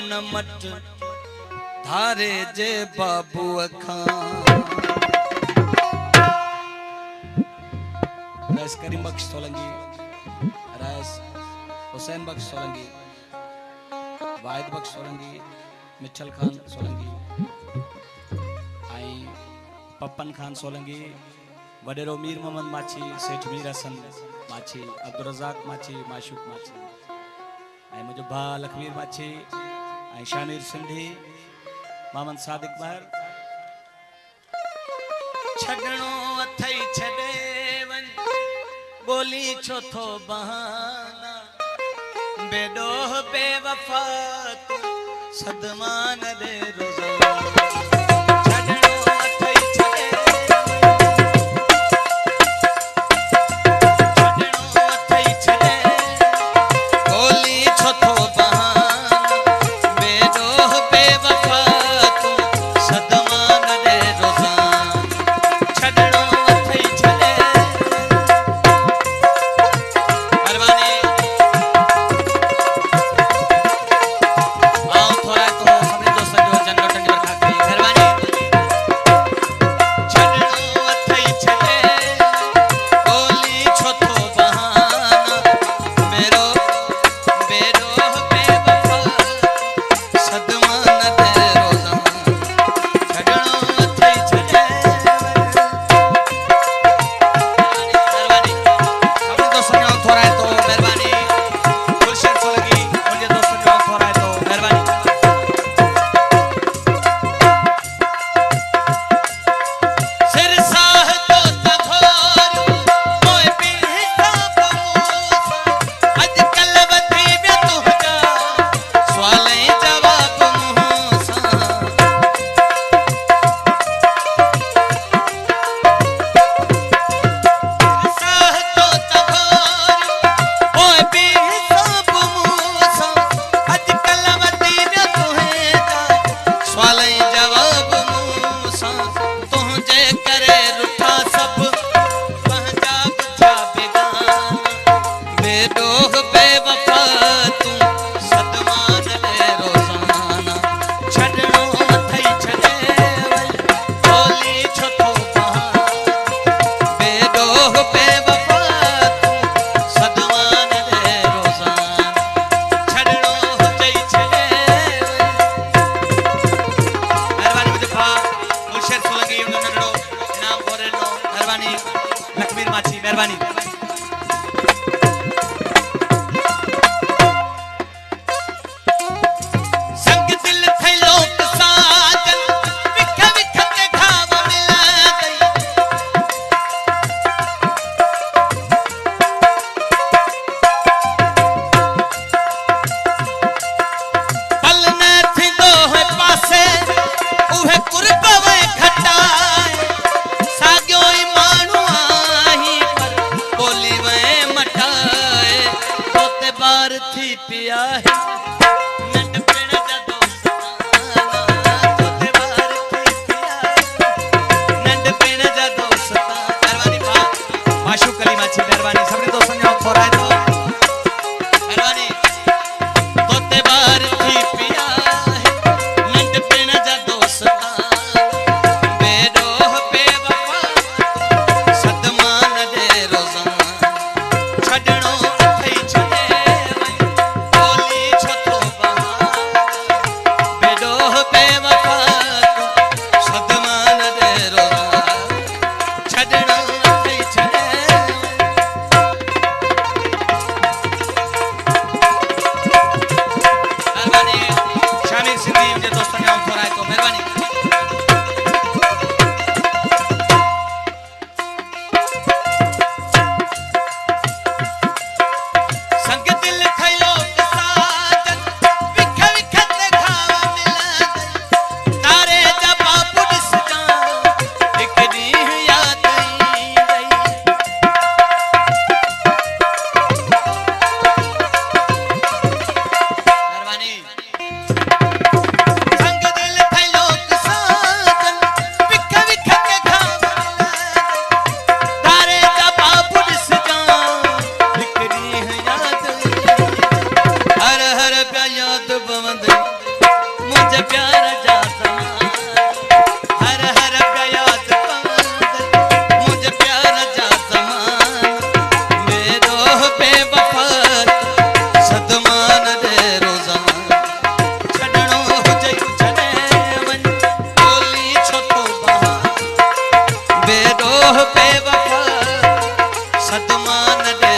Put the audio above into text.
न मट धारे जे बाबू अखां राइस करीम बख्श सोलंकी, राइस हुसैन बख्श सोलंकी, वाहिद बख्श सोलंकी, मिठल खान सोलंकी, आई पप्पन खान सोलंकी, वडेरो मीर मोहम्मद माछी, सेठ मीर हसन माछी, अब्दुल रज़ाक माछी, माशूक माछी, आई मुझे भा लखवीर माछी, आई शामिर सिंधी, मोहम्मद सादिक महर। छगणो अथई छडे वन बोली चौथो बहाना बेडोह बेवफा तू सदमान दे रोज़ाना। मुझे प्यार जा समान हर हर प्यास पागल मुझे प्यार जा समान मेरो बेवफा सदमान दे रोज़ान छड़नो हुजे छड़े वन बोली छो तो बहार मेरो बेवफा सदमान दे